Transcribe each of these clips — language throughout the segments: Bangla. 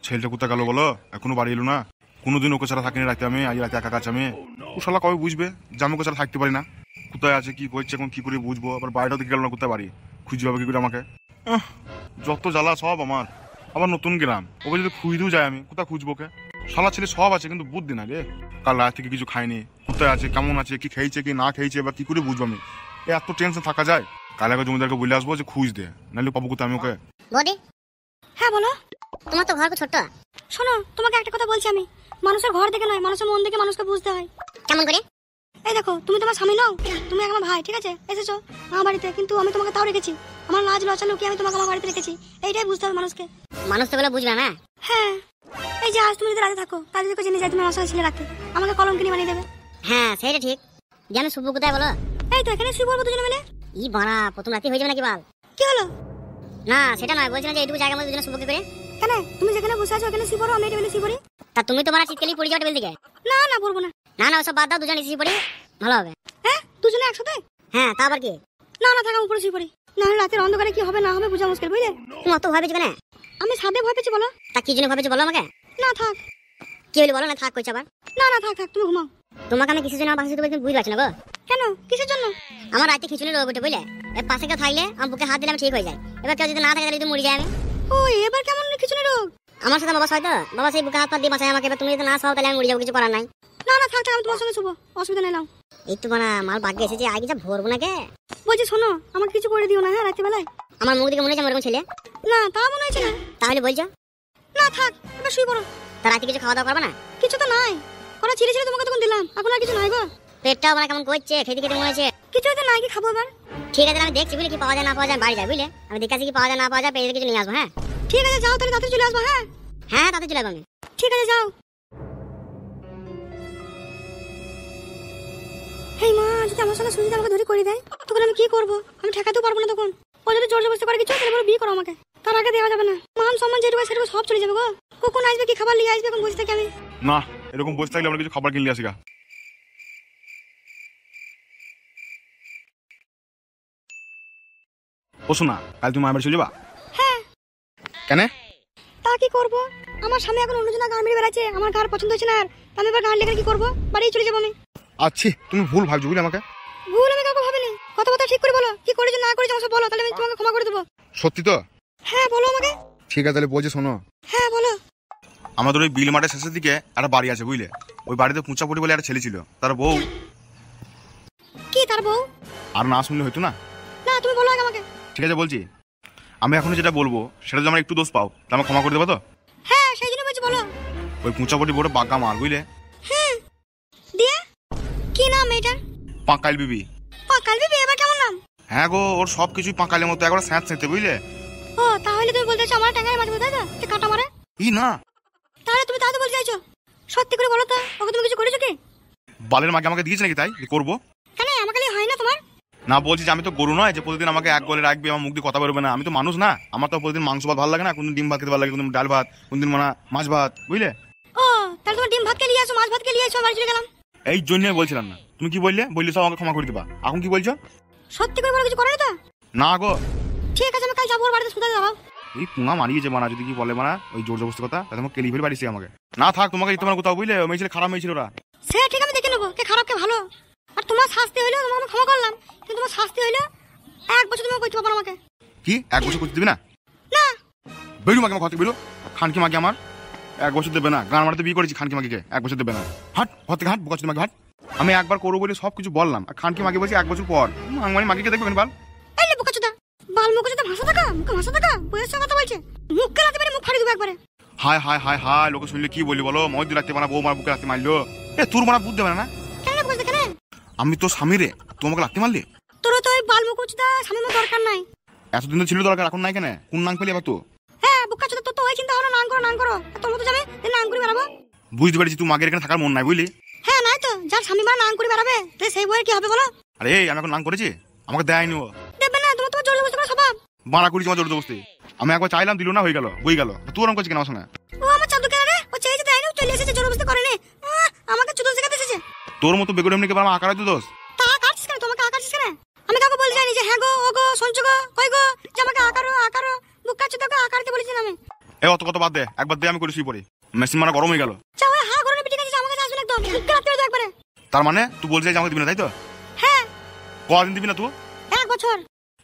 ছেলেটা কোথায় গেল বলো? এখনো বাড়ি এলো না। কোনোদিন ওকে ছাড়া থাকিনি রাতে, আমি আজ রাতে একা কাছে আমি। ও শালা কবে বুঝবে যে আমি ওকে ছাড়া থাকতে পারি না? কোথায় আছে কি করছে এখন কি করে বুঝবো? আবার বাড়িটাও দিকে গেল না, কোথায় বাড়ি খুঁজে পাবে কি করে আমাকে? যত জ্বালা সব আমার। আবার নতুন গ্রাম, ওকে যদি খুঁজতেও যায় আমি কোথায় খুঁজবো ওকে? শালা ছেলে সব আছে কিন্তু বুদ্ধি না রে। কাল রাত থেকে কিছু খাইনি, কোথায় আছে কেমন আছে কি খেয়েছে কি না খেয়েছে বা কি করে বুঝবো আমি? এত টেনশন থাকা যায়? কাল আগে জমিদারকে বলে আসবো যে খুঁজ দে, নাহলে পাবো কোথায় আমি ওকে? বৌদি, হ্যাঁ বলো। তোমার তো ঘর খুব ছোট্ট। শোনো, তোমাকে একটা কথা বলছি আমি। মানুষের ঘর দেখে নয়, মানুষের মন দেখে মানুষকে বুঝতে হয়। কেমন করে? এই দেখো, তুমি তোমার স্বামী নও, তুমি আমার ভাই, ঠিক আছে? এসেছো আমার বাড়িতে, কিন্তু আমি তোমাকে তাও রেখেছি। আমার লাজ লজ্জা লুকিয়ে আমি তোমাকে আমার বাড়িতে রেখেছি। এইটাই বুঝতে হবে মানুষকে। মানুষ তো বলে বুঝবে না। হ্যাঁ, এই যে আজ তুমি যদি রাতে থাকো, কাল যদি জেনে যায় তুমি আমার সঙ্গে ছিলে রাখতে, আমাকে কলঙ্কিনী বানিয়ে দেবে। হ্যাঁ সেটা ঠিক। যে আমি শুভ কোথায় বলো? এই তো এখানে শুভ বলবো দুজনে মিলে। ই বাড়া, প্রথম রাতে হয়ে যাবে নাকি বাল? কি হলো? না সেটা নয়, বলছিলাম যে এইটুকু জায়গার মধ্যে দুজনে শুভ কি করে? কেন তুমি যেখানে বসে আছো ওখানে শিবরও, আমি এটা বলে শিবরি। তা তুমি তোমার শীতকালি পড়ে যাও টেবিল দিকে। না না পড়বো না। না না ওসব বাদ দাও, দুজনে এসে পড়ি ভালো হবে। হ্যাঁ দুজনে একসাথে? হ্যাঁ তা আবার কি? না না থাকা উপরে শুয়ে পড়ি, না হলে রাতের অন্ধকারে কি হবে না হবে বোঝা মুশকিল, বুঝলে? তুমি অত ভয় পেয়েছো কেন? আমি সাদে ভয় পেয়েছি বলো। তা কি জন্য ভয় পেয়েছো বলো আমাকে? না থাক। কি হলো বলো না, থাক কইছ আবার? না না থাক থাক, তুমি ঘুমাও। তোমাকে আমি কিসের জন্য বাসা দিতে বলছি বুঝতে পারছি না গো। কেন কিসের জন্য? আমার রাতে খিচুনি রোগ ওঠে বুঝলে। এর পাশে কেউ থাকলে আমার বুকে হাত দিলে আমি ঠিক হয়ে যায়। এবার কেউ যদি না থাকে তাহলে যদি মরে যায় আমি। ও এবার কেমন খিচুনি রোগ? আমার সাথে বাবা হয়তো, বাবা সেই বুকে হাত পা দিয়ে বাঁচায় আমাকে। এবার তুমি যদি না খাও তাহলে আমি মরে যাবো, কিছু করার নাই। না না থাক থাক, আমি তোমার সঙ্গে শুবো, অসুবিধা নেই। নাও এই তো বানা মাল ভাগ্যে এসেছে, আগে যা ভরবো না কে। বলছি শোনো, আমাকে কিছু করে দিও না হ্যাঁ রাত্রিবেলায়। আমার মুখ দিকে মনে হচ্ছে আমার ছেলে। না তা মনে হচ্ছে না। তাহলে বলছো? না থাক, এবার শুয়ে পড়ো। তা রাতে কিছু খাওয়া দাওয়া করবে না? কিছু তো নাই, করা ছিল ছিল তোমাকে তখন দিলাম, এখন আর কিছু নাই গো। পেটটাও মানে কেমন করছে, খেতে খেতে মনে হচ্ছে। কিছু তো নাই, কি খাবো এবার? ঠিক আছে আমি দেখছি বুঝলে, কি পাওয়া যায় না পাওয়া যায় বাড়ি যাই বুঝলে। আমি দেখে আসি কি পাওয়া যায় না পাওয়া যায়, পেয়ে কিছু নিয়ে আসবো। হ্যাঁ ঠিক আছে যাও, তাহলে তাড়াতাড়ি চলে আসবো। হ্যাঁ হ্যাঁ তাড়াতাড়ি চলে আসবো আমি। ঠিক আছে যাও। হেই মা, যদি আমার সঙ্গে সুবিধা আমাকে ধরে করে দেয় তখন আমি কি করবো? আমি ঠেকাতেও পারবো না তখন। ও যদি জোর জবরদস্তি করে কিছু তাহলে বিয়ে করো আমাকে, তার আগে দেওয়া যাবে না। মান সম্মান যেটুকু সেটুকু সব চলে যাবে গো। কখন আসবে কি খাবার নিয়ে আসবে এখন বসে থাকি আমি। না এরকম বসে থাকলে আমরা কিছু খাবার কিনলে আসি গা। ও শোনা, কাল তুমি মায়ের বাড়ি চলে যাবা? হ্যাঁ। কেন? তা কি করবো, আমার স্বামী এখন অন্যজনা গান মেরে বেড়াচ্ছে, আমার গান পছন্দ হচ্ছে না। আর আমি এবার গান লেখা কি করবো, বাড়ি চলে যাবো আমি। আচ্ছা তুমি ভুল ভাবছো বুঝলে আমাকে। ভুল আমি কাউকে ভাবিনি, কথা ঠিক করে বলো, কি করেছো না করেছো আমার সব বলো, তাহলে আমি তোমাকে ক্ষমা করে দেবো। সত্যি তো? হ্যাঁ বলো আমাকে। ঠিক আছে তাহলে বলছি শোনো। হ্যাঁ বলো। আমাদের ওই বিল মাঠের শেষের দিকে একটা বাড়ি আছে বুঝলে। ওই বাড়িতে পুঁচাপুরি বলে একটা ছেলে ছিল, তার বউ। কি তার বউ? আর না শুনলে হইতো না। না তুমি বলো আগে আমাকে। ঠিক আছে বলছি, আমি এখন যেটা বলবো সেটা যদি আমার একটু দোষ পাও তা আমাকে ক্ষমা করে দেবো তো? হ্যাঁ সেই জন্য বলছি বলো। ওই পুঁচাপুরি বড় বাঁকা মাল বুঝলে। হ্যাঁ দিয়ে কি নাম এটার? পাঁকাইল বিবি। পাঁকাল বিবি এবার কেমন নাম? হ্যাঁ গো, ওর সব কিছুই পাঁকালের মতো, একবার স্যাঁত স্যাঁতে বুঝলে। ও তাহলে তুমি বলতে চাইছো আমার টাঙ্গায় মাছ বোঝা যায় যে কাটা মারে? ই না, তাহলে তুমি তাহলে বলতে চাইছো সত্যি করে বলো তো, ওকে তুমি কিছু করেছো কি? বালের মাকে আমাকে দিয়েছে নাকি তাই করবো? কেন আমাকে নিয়ে হয় না তোমার? না বলছি যে আমি তো গরু নয় যে প্রতিদিন আমাকে এক গলে রাখবে, আমার মুখ দিয়ে কথা বেরোবে না। আমি তো মানুষ না, আমার তো প্রতিদিন মাংস ভাত ভালো লাগে না, কোনদিন ডিম ভাত খেতে ভালো লাগে, কোনদিন ডাল ভাত, কোনদিন মাছ ভাত বুঝলে। ও তাহলে তোমার ডিম ভাত কে নিয়ে আসো, মাছ ভাত কে নিয়ে আসো, বাড়ি চলে গেলাম। এই জন্যই বলছিলাম না। তুমি কি বললে সব আমাকে ক্ষমা করে দিবা, এখন কি বলছো? সত্যি করে বলো কিছু করে তো? না গো। ঠিক আছে আমি কাল যাবো ওর বাড়িতে শুতে যাবো। এই পুঙা মারিয়েছে মানা, যদি কি বলে মানা ওই জোর জবরদস্তি কথা, তাহলে আমাকে কেলি ফেলে বাড়িছে আমাকে। না থাক, তোমাকে দিতে পারো কোথাও বুঝলে। ওই মেয়ে ছেলে খারাপ মেয়ে ছিল ওরা। সে ঠিক আমি দেখে নেবো কে খারাপ কে ভালো। আর তোমার শাস্তি হইলো, তোমাকে ক্ষমা করলাম, কিন্তু তোমার শাস্তি হইলো 1 বছর তুমি করতে পারো আমাকে। কি 1 বছর করতে দিবি না? না বেরু মাকে আমার ঘর থেকে বেরো। খানকি মাকে আমার 1 বছর দেবে না, গান মারাতে বিয়ে করেছি, খানকি মাকে 1 বছর দেবে না। হাট ঘর থেকে হাট, বছর মাকে হাট। আমি একবার করবো বলে সবকিছু বললাম, আর খানকি মাকে বলছি 1 বছর পর। মানে মাকে দেখবে কেন বাল? এই লে বোকাচোদা, বাল মুখে যদি ভাষা থাকা, মুখে ভাষা থাকা, বয়সের সঙ্গে কথা বলছে, মুখ গলাতে মেরে মুখ ফাড়ি দেবো একবারে। হায় হায় হায় হায়, লোকে শুনলে কি বলি বলো? মহিদুর রাখতে মানা, বউ মারা বুকে রাখতে মারলো। এ তোর মারা বুঝতে পারে না? কেন বুঝতে কেন? আমি তো স্বামী রে, তোমাকে রাখতে মারলি? তোর তো ওই বাল মুখোচোদা স্বামীর মতো দরকার নাই। এতদিন তো ছিল দরকার, এখন নাই কেন? কোন নাং পেলি আবার তো? হ্যাঁ বোকাচোদা, তোর তো ওই চিন্তা হলো নাং করো, তোর মতো যাবে নাং করে বেড়াবো। বুঝতে পারছি তুই মাগের এখানে থাকার মন নাই বুঝলি। হ্যাঁ নাই তো, যার স্বামী মারা নাং করে বেড়াবে তাই সেই বইয়ের কি হবে বলো? আরে আমি এখন নাং করেছি, আমাকে দেয়নি ও। দেবে না, তোমার জোর জবরদস্তি করা স্বভাব। মারা করেছি আমার জোর জবরদস্তি। আমি একবার চাইলাম দিল না, হয়ে গেল বই গেল। তুই ওরকম করছিস কেন আমার সঙ্গে? ও আমার চাঁদু কেন রে, ও চেয়েছে দেয়নি, চলে এসেছে, জোর জবরদস্তি করেনি, আমাকে চুদল শেখাতে এসেছে। তোর মতো বেগুন এমনি আমার আকার তো দোষ। তা কাটছিস কেন, তোমাকে আকারছিস কেন? আমি কাউকে বলে যাইনি যে হ্যাঁ গো ও গো শুনছো গো কই গো যে আমাকে আকারো বোকাচোদাকে আকারতে বলেছি আমি। এ অত কত বাদ দে, একবার দে আমি করে শুয়ে পড়ি। মেশিন মারা গরম হয়ে গেল। চাও হ্যাঁ ঘরে ঠিক আছে, আমাকে আসবে একদম মুখটা রাখতে হবে একবারে। তার মানে তুই বলছিস যে আমাকে দিবি না, তাই তো? হ্যাঁ। কদিন দিবি না তুই? 1 বছর।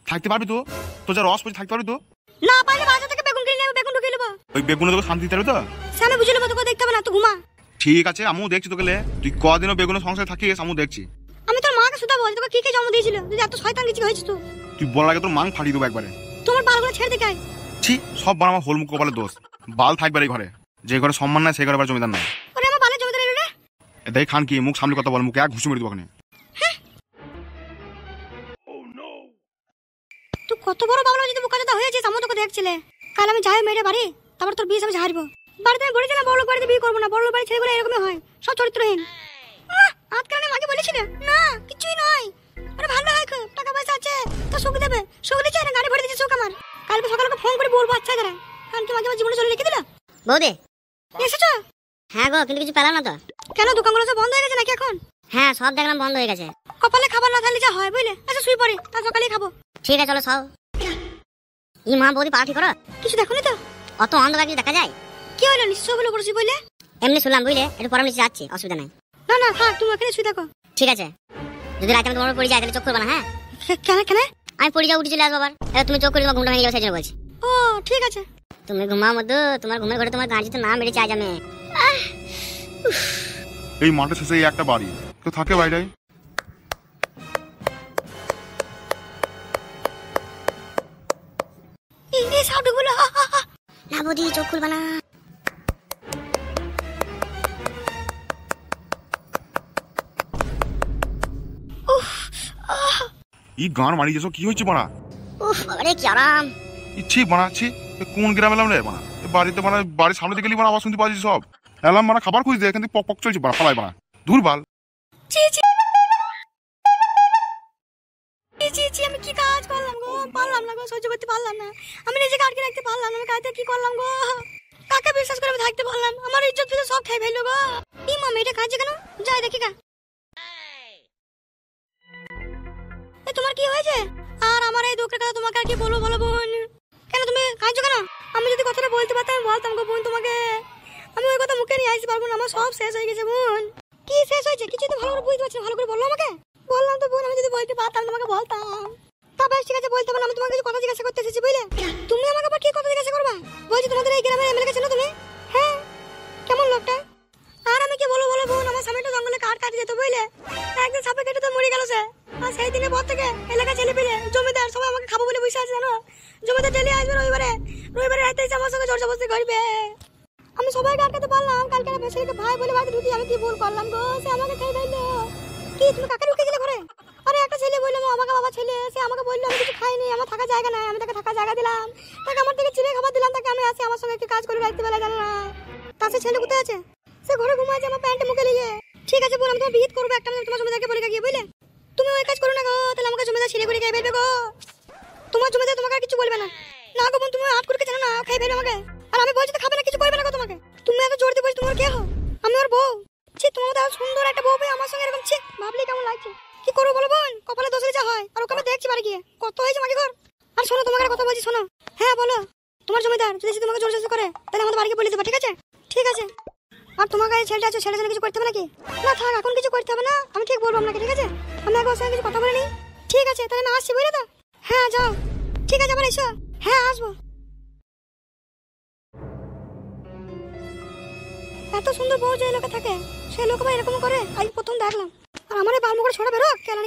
থাকতে পারবি তো? তোর যা রস পড়ে থাকতে পারবি তো? না পারলে বাজার থেকে বেগুন কিনে নেব, বেগুন ঢুকিয়ে নেব। ওই বেগুনে তোকে শান্তি দিতে পারবি তো? সে আমি বুঝে নেবো, তোকে দেখতে হবে না, তুই ঘুমা। ঠিক আছে, আমিও দেখছি তোকে লে। তুই কদিনও বেগুনের সংসারে থাকিস, আমিও দেখছি। আমি তোর মাকে শুধাবো তোকে কি কি জন্ম দিয়েছিল, যদি এত শয়তান কিছু হয়েছিস তুই। তুই বলার আগে তোর মাং ফাটিয়ে দেবো একবারে। তোমার বালগুলো ছেড়ে দে গাই। ছি, সব বার আমার হোলমুখ কপালের দোষ। বাল থাকবে এই ঘরে, যে ঘরে সম্মান নাই সেই ঘরে আবার জমিদার নাই। ওরে আমার বালের জমিদার এলো রে। দেখ খান কি মুখ সামনে কথা বল, মুখে এক ঘুষি মেরে দেবো ওখানে। তুই কত বড় বাবলা যদি বোকাচোদা হয়েছিস, আমি তোকে দেখছিলে। কাল আমি যাই মেরে বাড়ি, তারপর তোর বিয়ে আমি ঝাড়বো। বাড়িতে আমি বলেছিলাম বড় লোক বাড়িতে বিয়ে করবো না, বড় লোক বাড়ি ছেলেগুলো এরকমই হয়, সব চরিত্রহীন। আজকাল আমি মাকে বলেছিলে না কিছুই নয়। আরে ভালো হয় খুব, টাকা পয়সা আছে তো সুখ দেবে, সুখ দিচ্ছে না, গাড়ি ভরে দিচ্ছে সুখ আমার। কালকে সকালে ফোন করে বলবো আচ্ছা করে কারণ কি মাকে আমার জীবনে চলে লিখে দিল। বৌদি এসেছো? হ্যাঁ গো, কিন্তু কিছু পেলাম না তো। কেন দোকানগুলো সব বন্ধ হয়ে গেছে নাকি এখন? হ্যাঁ সব দেখলাম বন্ধ হয়ে গেছে। কপালে খাবার না থাকলে যা হয় বুঝলে। আচ্ছা শুই পড়ি, তা সকালেই খাবো। ঠিক আছে চলো সব। ই মা বৌদি পা ঠিক করো। কিছু দেখোনি তো? অত অন্ধকার কিছু দেখা যায়? কি হলো নিশ্চয় গুলো করছি বলে? এমনি শুনলাম বুঝলে, একটু পরে নিচে যাচ্ছি, অসুবিধা নাই। না না থাক, তুমি এখানে শুয়ে থাকো। ঠিক আছে, যদি রাতে আমি তোমার পড়ে যাই তাহলে চোখ করবে না। হ্যাঁ কেন কেন? আমি পড়ে যাও, উঠে চলে আসবো আবার। এবার তুমি চোখ করে তোমার ঘুমটা ভেঙে যাবে, সেই জন্য বলছি। ও ঠিক আছে। তুমি ঘুমাও মধ্যে, তোমার ঘুমের ঘরে তোমার গাঁজি তো না মেরেছে আজ আমি। এই মাঠের শেষে এই একটা বাড়ি, তো থাকে বাইরে। এই সাউন্ডগুলো না বৌদি চোখ খুলবে না। এই গান মারি যেসব কি হয়েছে বানা? উফ বাবারে কি আরাম। ইচ্ছি বানাচ্ছি। কোন গ্রাম এলাম রে বানা? বাড়িতে বানা, বাড়ির সামনে দিকে বানা আওয়াজ শুনতে পাচ্ছি সব। এলাম বানা খাবার খুঁজতে, কিন্তু পক পক চলছে বানা, ফালাই বানা দূর বাল। জি জি জি জি, আমি কি কাজ করলাম গো? পারলাম না গো, সহ্য করতে পারলাম না। আমি নিজেকে আটকে রাখতে পারলাম না। আমি কাজটা কি করলাম গো? কাকে বিশ্বাস করে আমি থাকতে পারলাম? আমার ইজ্জত ফিজত সব খেয়ে ফেললো গো। এই মামা এটা কাজে কেন? যাই দেখি গা। এ তোমার কি হয়েছে? আর আমার এই দুঃখের কথা তোমাকে আর কি বলবো বলো বোন? কেন তুমি কাঁদছো কেন? আমি যদি কথাটা বলতে পারতাম আমি বলতাম গো বোন তোমাকে। আমি ওই কথা মুখে নিয়ে আসতে পারবো না, আমার সব শেষ হয়ে গেছে বোন। কি শেষ হয়েছে? কিছু তো ভালো করে বুঝতে পারছি না, ভালো করে বললো আমাকে। বললাম তো বোন, আমি যদি বলতে পারতাম তোমাকে বলতাম। তা বেশ ঠিক আছে, বলতে পারলাম। আমি তোমাকে কিছু কথা জিজ্ঞাসা করতে এসেছি বুঝলে। তুমি আমাকে আবার কি কথা জিজ্ঞাসা করবা? বলছি তোমাদের এই গ্রামের এমএলএ কে চেনো তুমি? হ্যাঁ। কেমন লোকটা? আর আমি কি বলবো বলো বোন, আমার স্বামীটা জঙ্গলে কাঠ কাটতে যেত বুঝলে। একদিন সাপে কেটে তো মরে গেল সে। আর সেই দিনের পর থেকে এলাকা ছেলে পেলে জমিদার সবাই আমাকে খাবো বলে বসে আছে জানো। জমিদার ডেলি আসবে রবিবারে, রবিবারে রাতে এসে আমার সঙ্গে জোর জবরদস্তি করবে। আমি সবাইকে আটকাতে পারলাম, কালকে বেশিকে ভাই বলে বাড়িতে ঢুকি আমি কি ভুল করলাম গো? সে আমাকে খেয়ে ফেললো। কি তুমি কাকে ঢুকে গেলে ঘরে? আরে একটা ছেলে বললো আমাকে, বাবা ছেলে, সে আমাকে বললো আমি কিছু খাইনি, আমার থাকা জায়গা নাই, আমি তাকে থাকা জায়গা দিলাম, তাকে আমার থেকে চিড়ে খাবার দিলাম, তাকে আমি আসি আমার সঙ্গে একটু কাজ করে রাখতে পারলে জানো না। তা সে ছেলে কোথায় আছে? সে ঘরে ঘুমাচ্ছে আমার প্যান্টে মুখে লিয়ে। ঠিক আছে বোন, আমি তোমার বিহিত করবো একটা, তোমার জমিদারকে বলে গিয়ে বুঝলে। তুমি ওই কাজ করো না গো, তাহলে আমাকে জমিদার ছিঁড়ে করে খেয়ে ফেলবে গো। তোমার জমিদার তোমাকে আর কিছু বলবে না। না গো বোন, তুমি হাত করে জানো না, খেয়ে ফেলবে আমাকে। আর আমি বলছি তো খাবে না, কিছু করবে না গো তোমাকে। তুমি এত জোর দিয়ে বলছি তোমার কে হো? আমি ওর বউ। ছি, তোমার মতো সুন্দর একটা বউ পেয়ে আমার সঙ্গে এরকম ছি, ভাবলে কেমন লাগছে। কি করবো বলো বোন, কপালে দোষের যা হয়। আর ওকে আমি দেখছি বাড়ি গিয়ে কত হয়েছে মাকে ঘর। আর শোনো, তোমাকে একটা কথা বলছি শোনো। হ্যাঁ বলো। তোমার জমিদার যদি সে তোমাকে জোর জোর করে, তাহলে আমাদের বাড়িকে বলে দেবো, ঠিক আছে? ঠিক আছে। আর তোমার কাছে ছেলেটা আছে, ছেলের জন্য কিছু করতে হবে নাকি? না থাক, এখন কিছু করতে হবে না, আমি ঠিক বলবো আপনাকে, ঠিক আছে? আমি একবার ওর সঙ্গে কিছু কথা বলে নিই। ঠিক আছে, তাহলে আমি আসছি বুঝলে তো? হ্যাঁ যাও। ঠিক আছে, আবার এসো। হ্যাঁ আসবো। এত সুন্দর বউ যে লোকে থাকে, সেই লোক আবার এরকম করে আজ প্রথম দেখলাম। আর আমার এই বালমুখের ছোড়া বেরো কেন